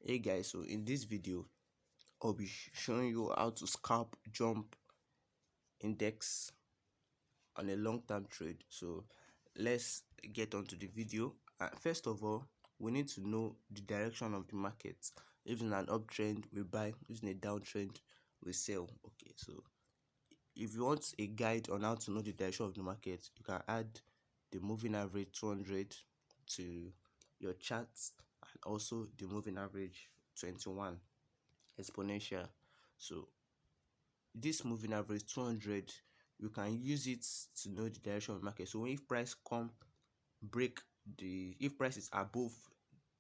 Hey guys, so in this video I'll be showing you how to scalp jump index on a long-term trade. So let's get on to the video. First of all, we need to know the direction of the market. If in an uptrend we buy, if in a downtrend we sell. Okay, so if you want a guide on how to know the direction of the market, you can add the moving average 200 to your charts, and also the moving average 21 exponential. So this moving average 200, you can use it to know the direction of the market. So when if price come break if price is above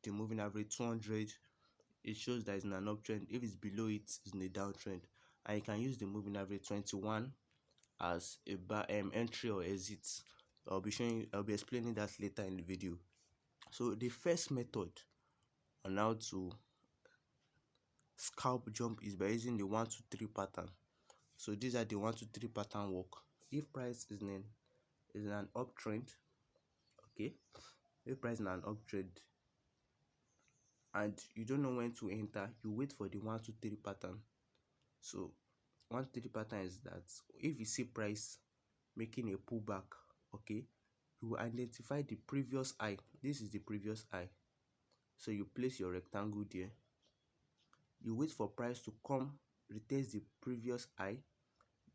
the moving average 200, it shows that it's in an uptrend. If it's below it, it's in a downtrend. And you can use the moving average 21 as a entry or exit. I'll be explaining that later in the video. So the first method on how to scalp jump is by using the 1 2 3 pattern. So these are the 1 2 3 pattern work. If price is in an uptrend, okay, if price is in an uptrend and you don't know when to enter, you wait for the 1 2 3 pattern. So 1 2 3 pattern is that if you see price making a pullback, okay, you will identify the previous high. This is the previous high. So you place your rectangle there. You wait for price to come retest the previous high,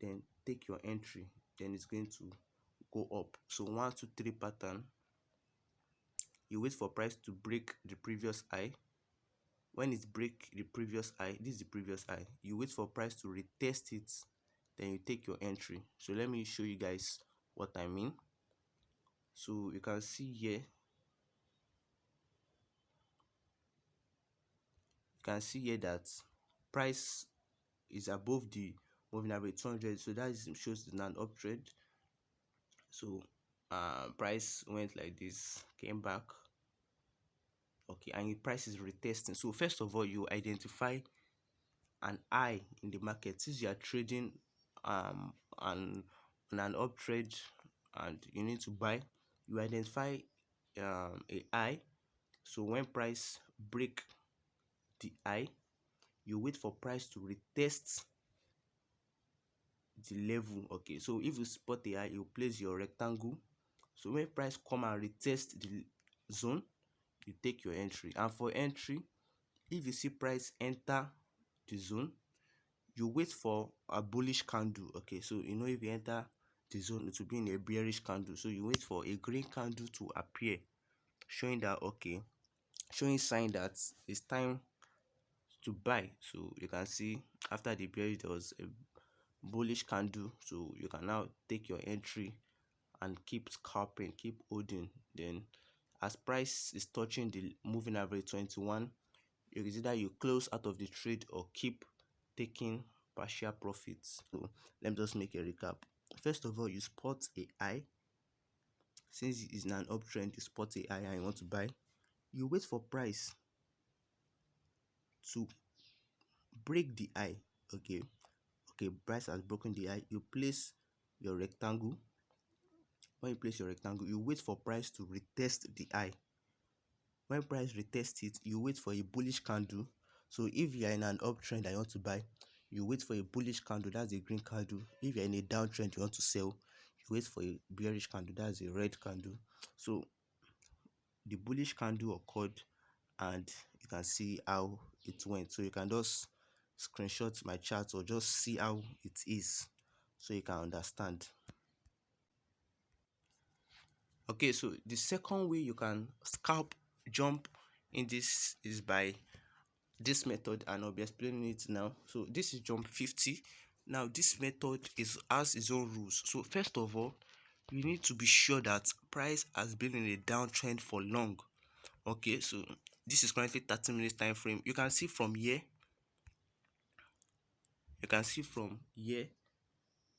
then take your entry. Then it's going to go up. So 1 2 3 pattern. You wait for price to break the previous high. When it break the previous high, this is the previous high, you wait for price to retest it, then you take your entry. So let me show you guys what I mean. So you can see here, that price is above the moving average 200, so that shows it's an uptrend. So price went like this, came back, okay, and the price is retesting. So first of all, you identify an high in the market. Since you are trading on an uptrend and you need to buy, you identify a high. So when price break the high, you wait for price to retest the level. Okay, so if you spot the high, you place your rectangle. So when price come and retest the zone, you take your entry. And for entry, if you see price enter the zone, you wait for a bullish candle. Okay, so you know, if you enter the zone, it will be in a bearish candle. So you wait for a green candle to appear, showing that, okay, showing sign that it's time to buy. So you can see after the bearish there was a bullish candle, so you can now take your entry and keep scalping, keep holding. Then as price is touching the moving average 21, it is either you close out of the trade or keep taking partial profits. So let me just make a recap. First of all, you spot a high. Since it's in an uptrend, you spot a high and you want to buy. You wait for price to break the high. Okay, price has broken the high. You place your rectangle. When you place your rectangle, you wait for price to retest the high. When price retests it, you wait for a bullish candle. So if you are in an uptrend and you want to buy, you wait for a bullish candle, that's a green candle. If you're in a downtrend, you want to sell, you wait for a bearish candle, that's a red candle. So the bullish candle occurred and you can see how it went. So you can just screenshot my chart or just see how it is so you can understand. Okay, so the second way you can scalp jump in this is by this method, and I'll be explaining it now. So this is jump 50. Now this method has its own rules. So first of all, you need to be sure that price has been in a downtrend for long. Okay, so this is currently 30 minutes time frame. You can see from here,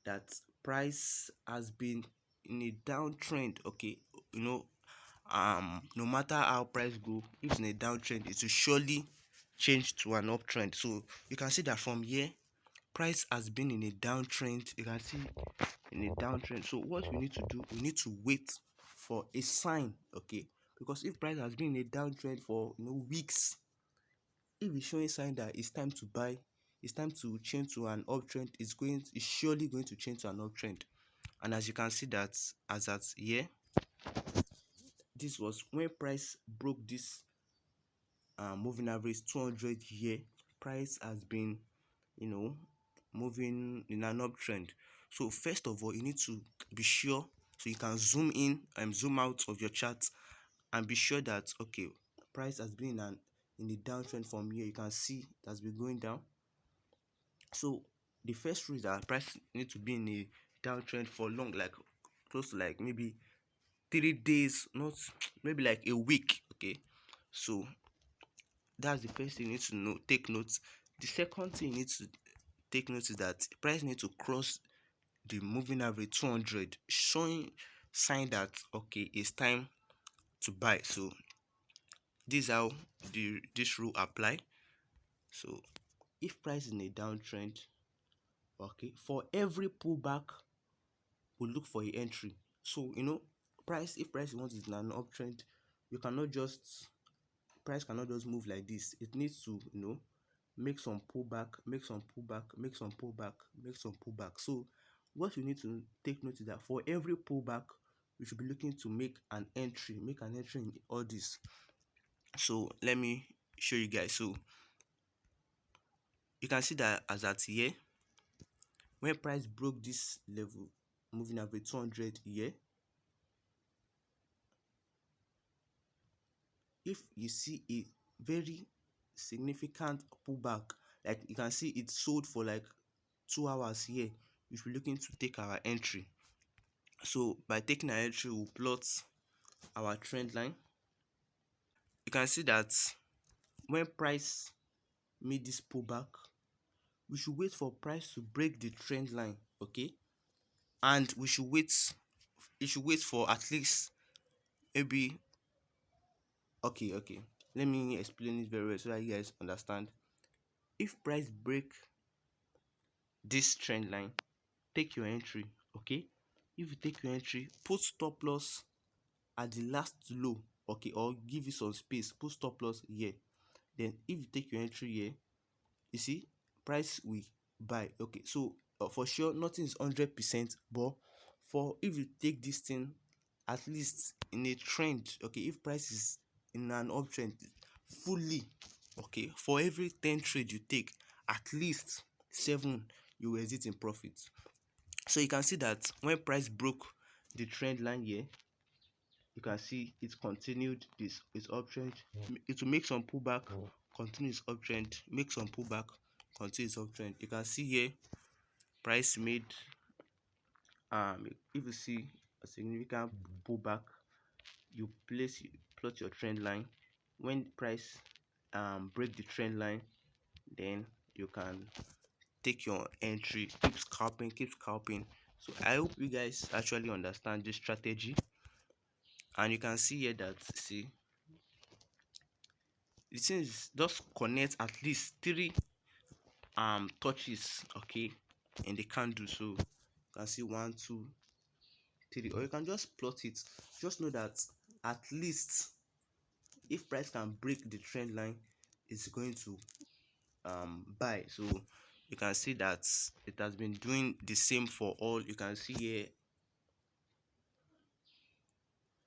that price has been in a downtrend. Okay, you know, no matter how price go, if it's in a downtrend, it will surely change to an uptrend. So you can see that from here, price has been in a downtrend. You can see in a downtrend. So what we need to do, we need to wait for a sign. Okay, because if price has been in a downtrend for weeks, if it's showing sign that it's time to buy, it's time to change to an uptrend, it's surely going to change to an uptrend. And as you can see that as at here, this was when price broke this moving average 200 here. Price has been, you know, moving in an uptrend. So first of all, you need to be sure, so you can zoom in and zoom out of your chart and be sure that okay, price has been in the downtrend. From here you can see it has been going down. So the first rule is that price need to be in a downtrend for long, like close to like maybe 3 days, not maybe like a week. Okay, so that's the first thing you need to know, take note. The second thing you need to take note is that price need to cross the moving average 200, showing sign that okay, it's time to buy. So this is how this rule apply. So if price is in a downtrend, okay, for every pullback we look for a entry. So price, if price wants is in an uptrend, you cannot just, price cannot just move like this. It needs to make some pullback, make some pullback, make some pullback, make some pullback. So what you need to take note is that for every pullback we should be looking to make an entry in all this. So let me show you guys. So you can see that as at here, when price broke this level moving average 200 here, if you see a very significant pullback, like you can see it sold for like 2 hours here, you should be looking to take our entry. So by taking our entry, we'll plot our trend line. You can see that when price made this pullback, we should wait for price to break the trend line, okay, and we should wait, you should wait for at least maybe, okay, let me explain it very well so that you guys understand. If price break this trend line, take your entry, okay. If you take your entry, put stop loss at the last low, okay, or give it some space, put stop loss here. Then if you take your entry here, you see price will buy, okay. So for sure nothing is 100%, but for if you take this thing at least in a trend, okay, if price is in an uptrend fully, okay, for every 10 trade you take, at least 7 you will exit in profit. So you can see that when price broke the trend line here, you can see it continued this its uptrend. It will make some pullback, continue its uptrend, make some pullback, continue its uptrend. You can see here price made if you see a significant pullback, you plot your trend line. When price break the trend line, then you can take your entry, keep scalping. So I hope you guys actually understand this strategy. And you can see here that, see, the thing is just connect at least 3 touches, okay, in the candle. So you can see 1 2 3, or you can just plot it. Just know that at least if price can break the trend line, it's going to buy. So you can see that it has been doing the same for all. You can see here.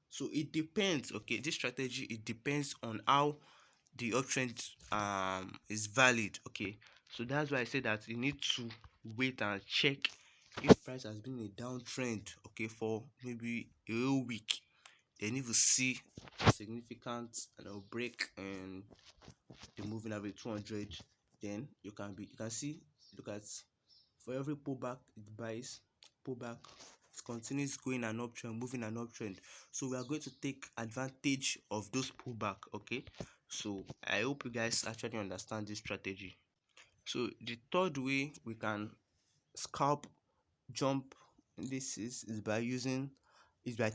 So it depends, okay, this strategy, it depends on how the uptrend is valid, okay. So that's why I say that you need to wait and check if price has been in a downtrend, okay, for maybe a whole week. Then if you see a significant break in the moving average 200, then you can see, look at, for every pullback it buys, pullback, it continues going an uptrend, moving an uptrend. So we are going to take advantage of those pullback, okay. So I hope you guys actually understand this strategy. So the third way we can scalp jump, this is by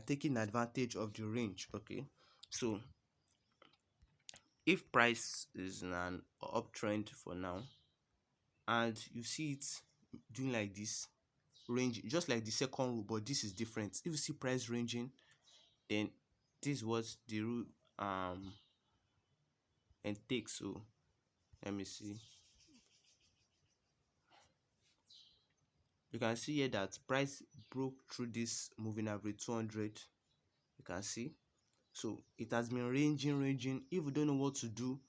taking advantage of the range, okay. So if price is in an uptrend for now and you see it doing like this, range just like the second rule, but this is different. If you see price ranging, then this is what the rule and takes. So Let me see. You can see here that price broke through this moving average 200. You can see, so it has been ranging. If you don't know what to do,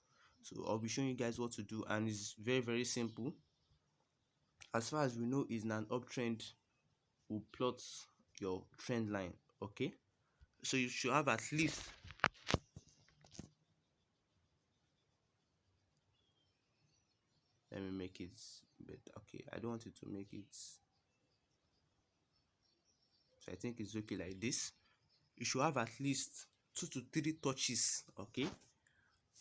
so I'll be showing you guys what to do, and it's very simple. As far as we know, is an uptrend. Will plot your trend line. Okay, so you should have at least, let me make it better. Okay, I don't want it to make it, so I think it's okay like this. You should have at least 2 to 3 touches, okay,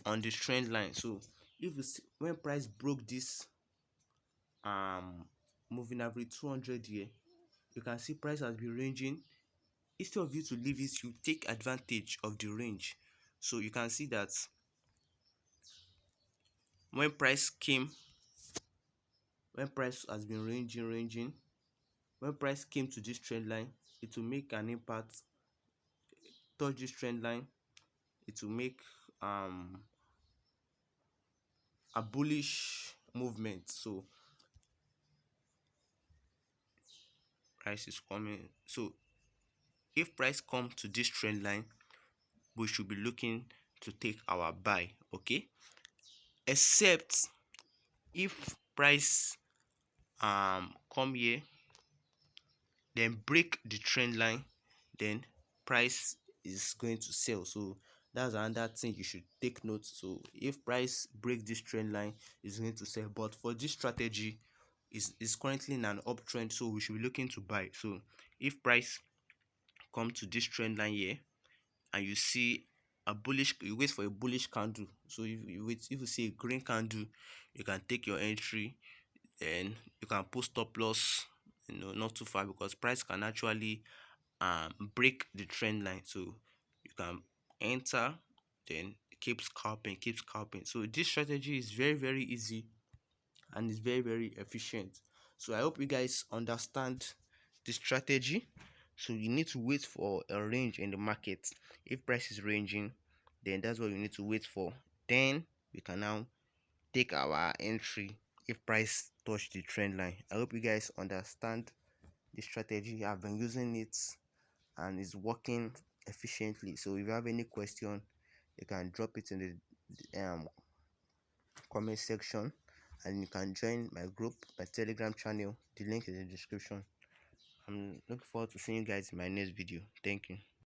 on the trend line. So if you see, when price broke this moving average 200 here, you can see price has been ranging. Instead of you to leave it, you take advantage of the range. So you can see that when price came, when price has been ranging, when price came to this trend line, it will make an impact, touch this trend line, it will make a bullish movement. So price is coming. So if price come to this trend line, we should be looking to take our buy, okay, except if price come here, then break the trend line, then price is going to sell. So that's another thing you should take note. So if price break this trend line, is going to sell. But for this strategy, is currently in an uptrend, so we should be looking to buy. So if price come to this trend line here, and you see a bullish, you wait for a bullish candle. So if you see a green candle, you can take your entry, and you can put stop loss, not too far, because price can actually break the trend line. So you can enter, then keep scalping. So this strategy is very easy, and it's very efficient. So I hope you guys understand the strategy. So you need to wait for a range in the market. If price is ranging, then that's what you need to wait for. Then we can now take our entry if price touch the trend line. I hope you guys understand the strategy. I've been using it, and it's working efficiently. So if you have any question, you can drop it in the comment section, and you can join my group, my Telegram channel. The link is in the description. I'm looking forward to seeing you guys in my next video. Thank you.